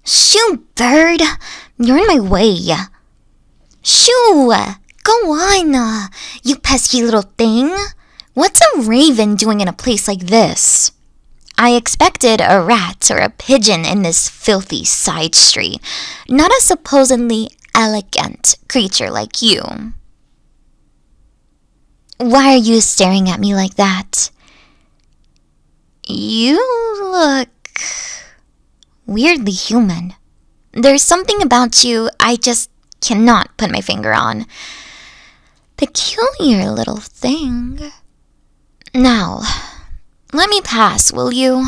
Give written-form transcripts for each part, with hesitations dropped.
Shoo, bird! You're in my way. Shoo! Go on, you pesky little thing. What's a raven doing in a place like this? I expected a rat or a pigeon in this filthy side street, not a supposedly elegant creature like you. Why are you staring at me like that? You look weirdly human. There's something about you I just cannot put my finger on. Peculiar little thing. Now, let me pass, will you?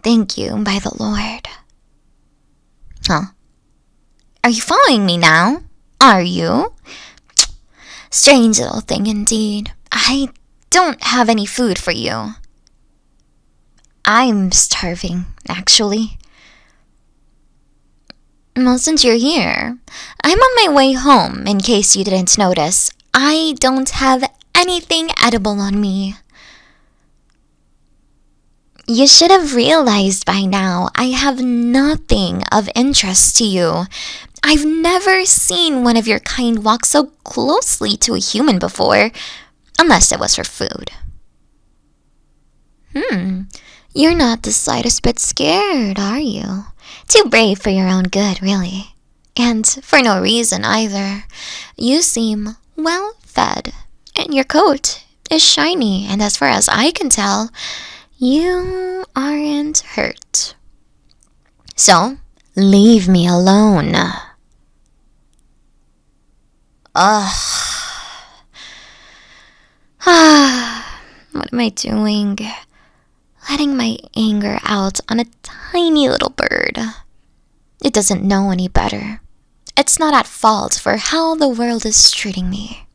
Thank you, by the Lord. Huh? Are you following me now? Are you? Strange little thing indeed. I don't have any food for you. I'm starving, actually. Well, since you're here, I'm on my way home, in case you didn't notice. I don't have anything edible on me. You should have realized by now I have nothing of interest to you. I've never seen one of your kind walk so closely to a human before, unless it was for food. You're not the slightest bit scared, are you? Too brave for your own good, really. And for no reason either. You seem well fed, and your coat is shiny, and as far as I can tell, you aren't hurt. So, leave me alone. What am I doing? Letting my anger out on a tiny little bird. It doesn't know any better. It's not at fault for how the world is treating me.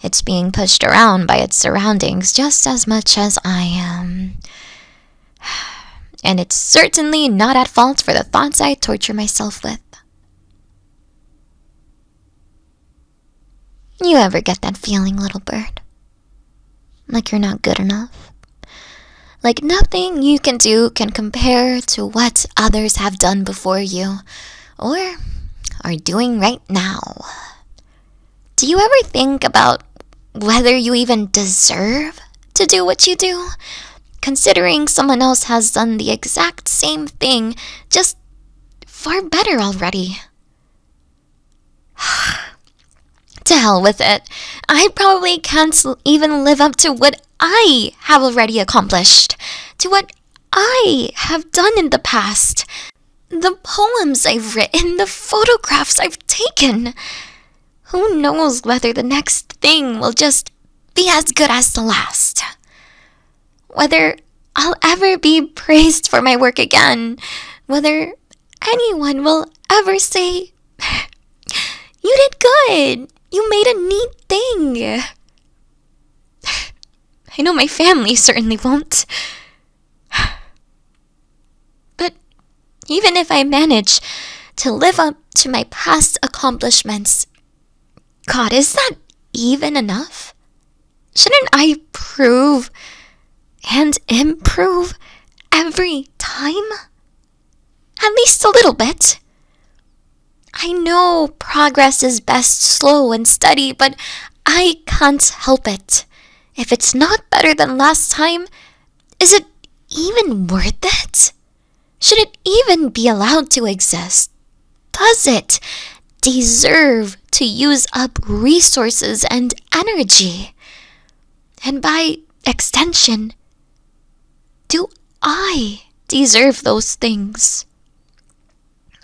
It's being pushed around by its surroundings just as much as I am. And it's certainly not at fault for the thoughts I torture myself with. You ever get that feeling, little bird? Like you're not good enough? Like nothing you can do can compare to what others have done before you, or are doing right now. Do you ever think about whether you even deserve to do what you do, considering someone else has done the exact same thing, just far better already? To hell with it. I probably can't even live up to what I have already accomplished, to what I have done in the past, the poems I've written, the photographs I've taken. Who knows whether the next thing will just be as good as the last? Whether I'll ever be praised for my work again, whether anyone will ever say, "You did good, you made a neat thing." I know my family certainly won't. But even if I manage to live up to my past accomplishments, God, is that even enough? Shouldn't I prove and improve every time? At least a little bit. I know progress is best slow and steady, but I can't help it. If it's not better than last time, is it even worth it? Should it even be allowed to exist? Does it deserve to use up resources and energy? And by extension, do I deserve those things?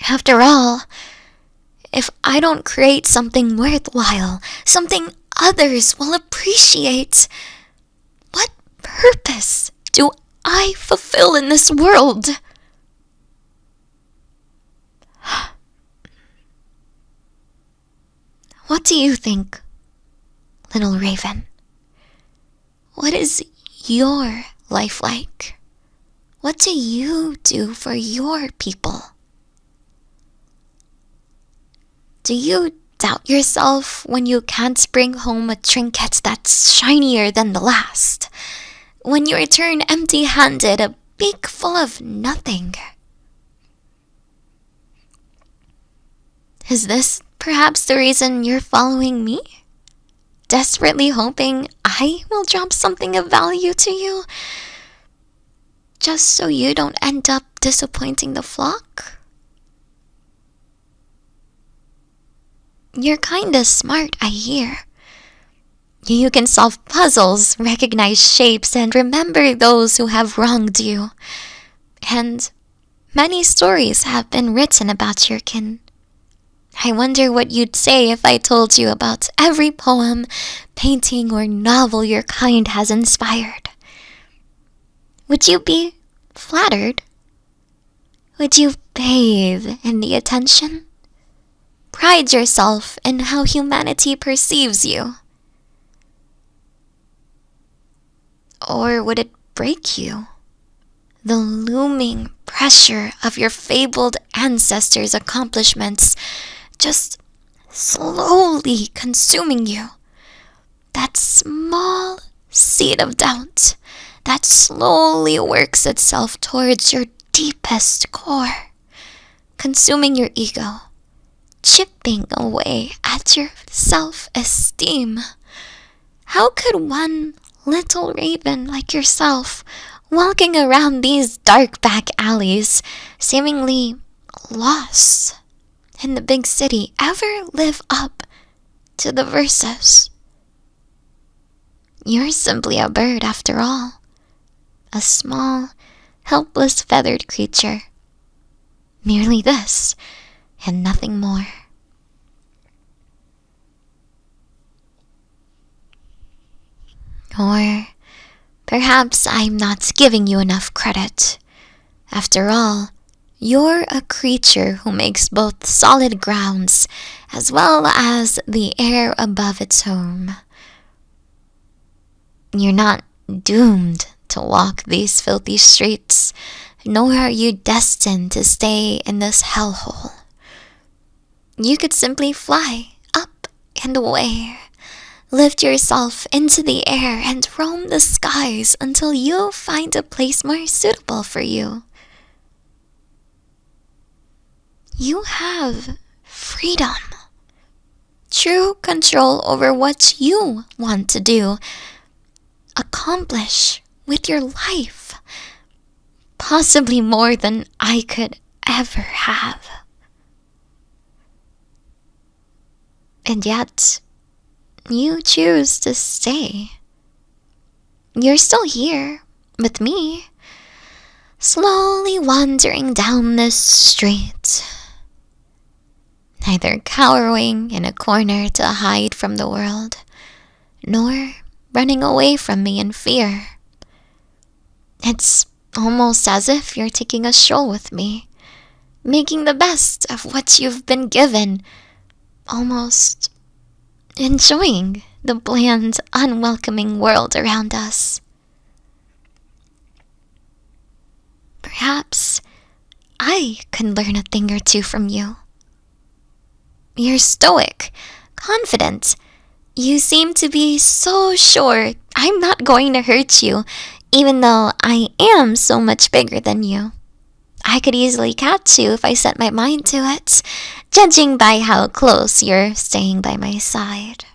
After all, if I don't create something worthwhile, something others will appreciate, what purpose do I fulfill in this world? What do you think, little raven? What is your life like? What do you do for your people? Do you doubt yourself when you can't bring home a trinket that's shinier than the last? When you return empty-handed a beak full of nothing. Is this perhaps the reason you're following me? Desperately hoping I will drop something of value to you? Just so you don't end up disappointing the flock? You're kinda smart, I hear. You can solve puzzles, recognize shapes, and remember those who have wronged you. And many stories have been written about your kin. I wonder what you'd say if I told you about every poem, painting, or novel your kind has inspired. Would you be flattered? Would you bathe in the attention? Pride yourself in how humanity perceives you? Or would it break you? The looming pressure of your fabled ancestors' accomplishments just slowly consuming you. That small seed of doubt that slowly works itself towards your deepest core, consuming your ego, chipping away at your self-esteem. How could one little raven like yourself, walking around these dark back alleys, seemingly lost in the big city, ever live up to the verses? You're simply a bird after all, a small, helpless feathered creature. Merely this, and nothing more. Or perhaps I'm not giving you enough credit. After all, you're a creature who makes both solid grounds as well as the air above its home. You're not doomed to walk these filthy streets, nor are you destined to stay in this hellhole. You could simply fly up and away, lift yourself into the air and roam the skies until you find a place more suitable for you. You have freedom, true control over what you want to do, accomplish with your life, possibly more than I could ever have. And yet, you choose to stay. You're still here with me, slowly wandering down this street, neither cowering in a corner to hide from the world, nor running away from me in fear. It's almost as if you're taking a stroll with me, making the best of what you've been given, almost enjoying the bland, unwelcoming world around us. Perhaps I can learn a thing or two from you. You're stoic, confident. You seem to be so sure I'm not going to hurt you, even though I am so much bigger than you. I could easily catch you if I set my mind to it, judging by how close you're staying by my side.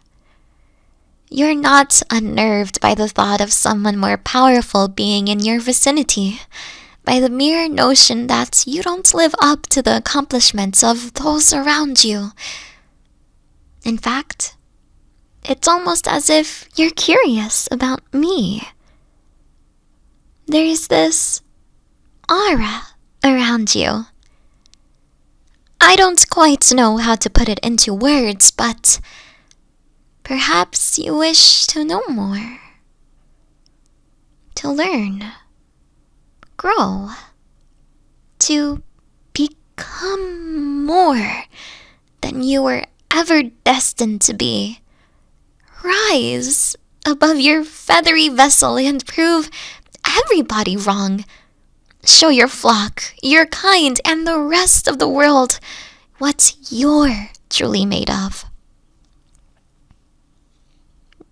You're not unnerved by the thought of someone more powerful being in your vicinity, by the mere notion that you don't live up to the accomplishments of those around you. In fact, it's almost as if you're curious about me. There's this aura around you. I don't quite know how to put it into words, but perhaps you wish to know more, to learn, grow, to become more than you were ever destined to be. Rise above your feathery vessel and prove everybody wrong. Show your flock, your kind, and the rest of the world what you're truly made of.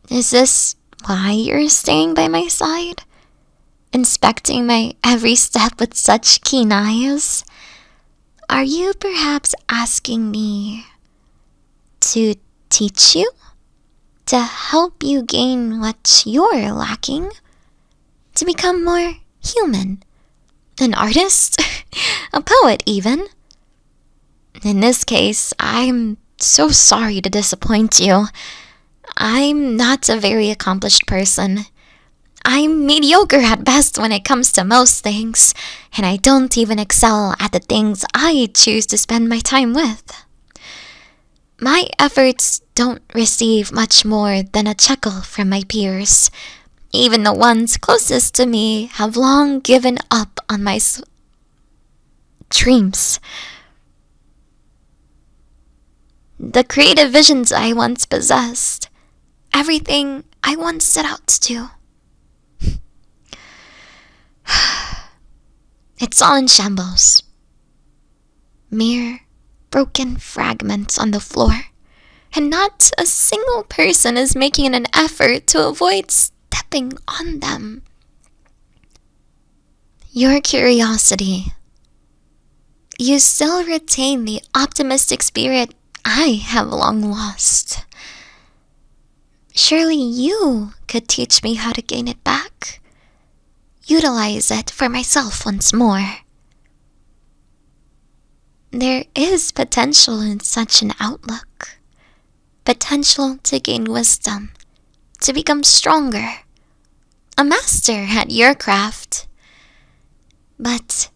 Is this why you're staying by my side? inspecting my every step with such keen eyes? Are you perhaps asking me to teach you? To help you gain what you're lacking? To become more human? An artist? A poet, even? In this case, I'm so sorry to disappoint you. I'm not a very accomplished person. I'm mediocre at best when it comes to most things, and I don't even excel at the things I choose to spend my time with. My efforts don't receive much more than a chuckle from my peers. Even the ones closest to me have long given up on my dreams. The creative visions I once possessed. Everything I once set out to do. It's all in shambles. Mere broken fragments on the floor. And not a single person is making an effort to avoid stepping on them. Your curiosity. You still retain the optimistic spirit I have long lost. Surely you could teach me how to gain it back. Utilize it for myself once more. There is potential in such an outlook. Potential to gain wisdom, to become stronger, a master at your craft. But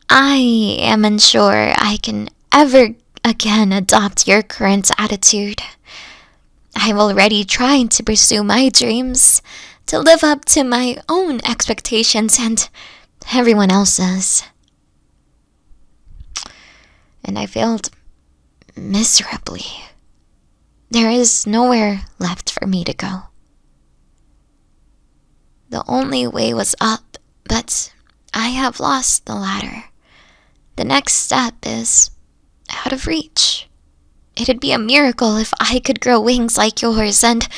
I am unsure I can ever again adopt your current attitude. I've already tried to pursue my dreams, to live up to my own expectations and everyone else's. And I failed miserably. There is nowhere left for me to go. The only way was up, but I have lost the ladder. The next step is out of reach. It'd be a miracle if I could grow wings like yours and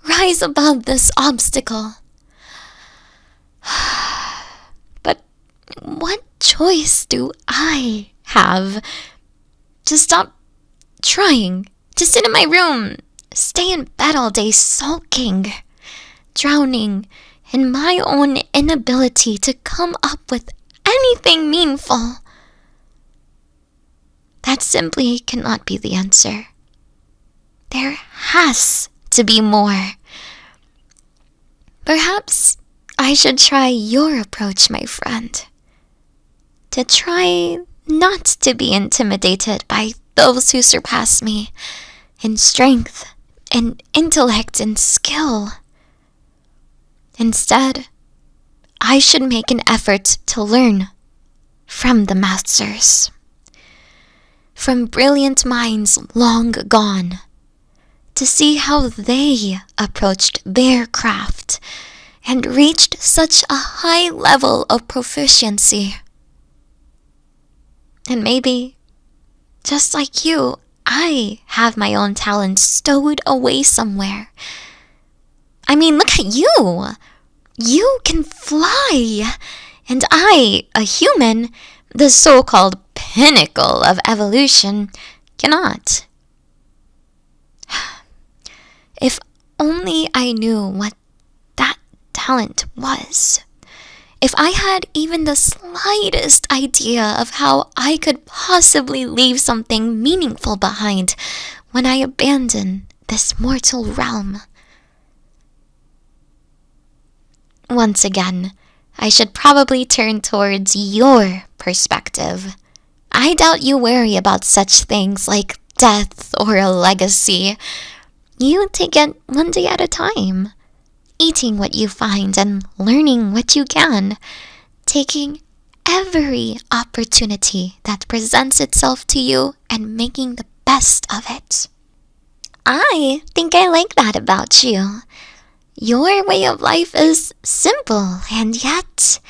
rise above this obstacle. But what choice do I have? To stop trying, to sit in my room, stay in bed all day sulking, drowning in my own inability to come up with anything meaningful. That simply cannot be the answer. There has to be more. Perhaps I should try your approach, my friend. To try not to be intimidated by those who surpass me in strength, in intellect, and skill. Instead, I should make an effort to learn from the masters. From brilliant minds long gone, to see how they approached their craft and reached such a high level of proficiency. And maybe, just like you, I have my own talents stowed away somewhere. I mean, look at you! You can fly! And I, a human, the so-called pinnacle of evolution, cannot. If only I knew what that talent was. If I had even the slightest idea of how I could possibly leave something meaningful behind when I abandon this mortal realm. Once again, I should probably turn towards your perspective. I doubt you worry about such things like death or a legacy. You take it one day at a time. Eating what you find and learning what you can, taking every opportunity that presents itself to you and making the best of it. I think I like that about you. Your way of life is simple, and yet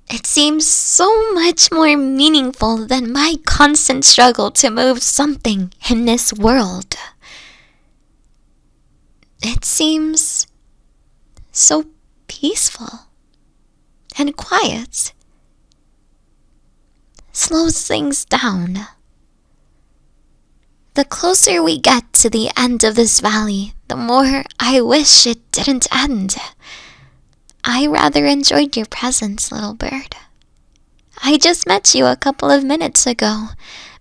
it seems so much more meaningful than my constant struggle to move something in this world. It seems so peaceful. and quiet slows things down. The closer we get to the end of this valley, the more I wish it didn't end. I rather enjoyed your presence, little bird. I just met you a couple of minutes ago,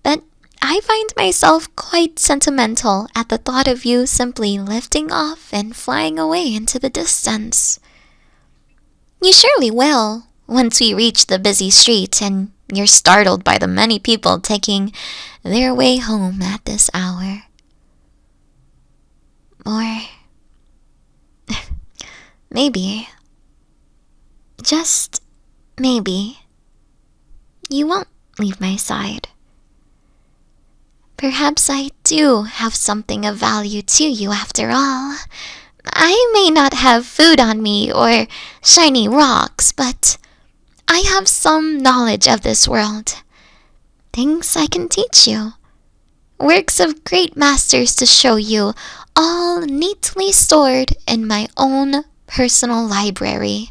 but I find myself quite sentimental at the thought of you simply lifting off and flying away into the distance. You surely will, once we reach the busy street and you're startled by the many people taking their way home at this hour. Or maybe, just maybe, you won't leave my side. Perhaps I do have something of value to you after all. I may not have food on me or shiny rocks, but I have some knowledge of this world. Things I can teach you. Works of great masters to show you, all neatly stored in my own personal library.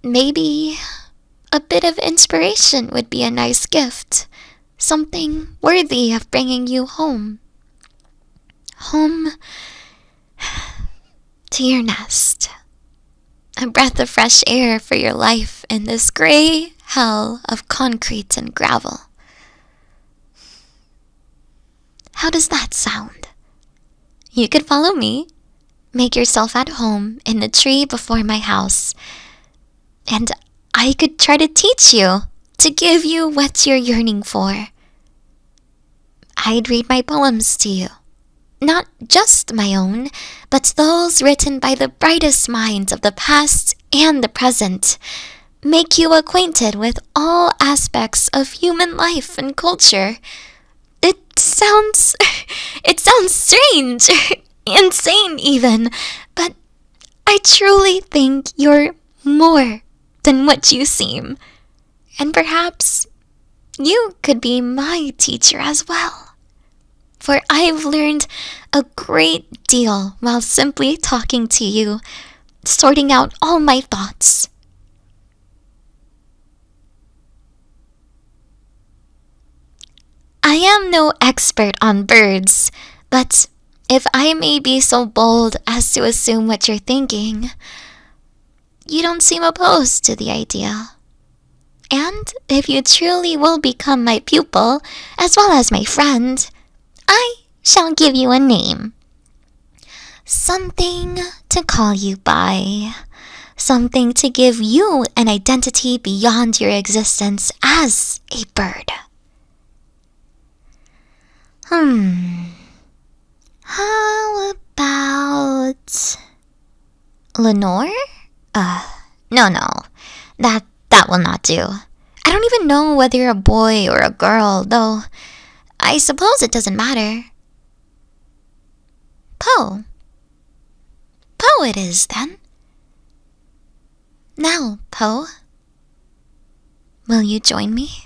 Maybe a bit of inspiration would be a nice gift. Something worthy of bringing you home. Home to your nest. A breath of fresh air for your life in this gray hell of concrete and gravel. How does that sound? You could follow me. Make yourself at home in the tree before my house. And I could try to teach you, to give you what you're yearning for. I'd read my poems to you. Not just my own, but those written by the brightest minds of the past and the present. Make you acquainted with all aspects of human life and culture. It sounds strange, insane even, but I truly think you're more than what you seem. And perhaps you could be my teacher as well. For I've learned a great deal while simply talking to you, sorting out all my thoughts. I am no expert on birds, but if I may be so bold as to assume what you're thinking, you don't seem opposed to the idea. And if you truly will become my pupil, as well as my friend, I shall give you a name. Something to call you by. Something to give you an identity beyond your existence as a bird. How about Lenore? No. That will not do. I don't even know whether you're a boy or a girl, though I suppose it doesn't matter. Poe. Poe it is, then. Now, Poe, will you join me?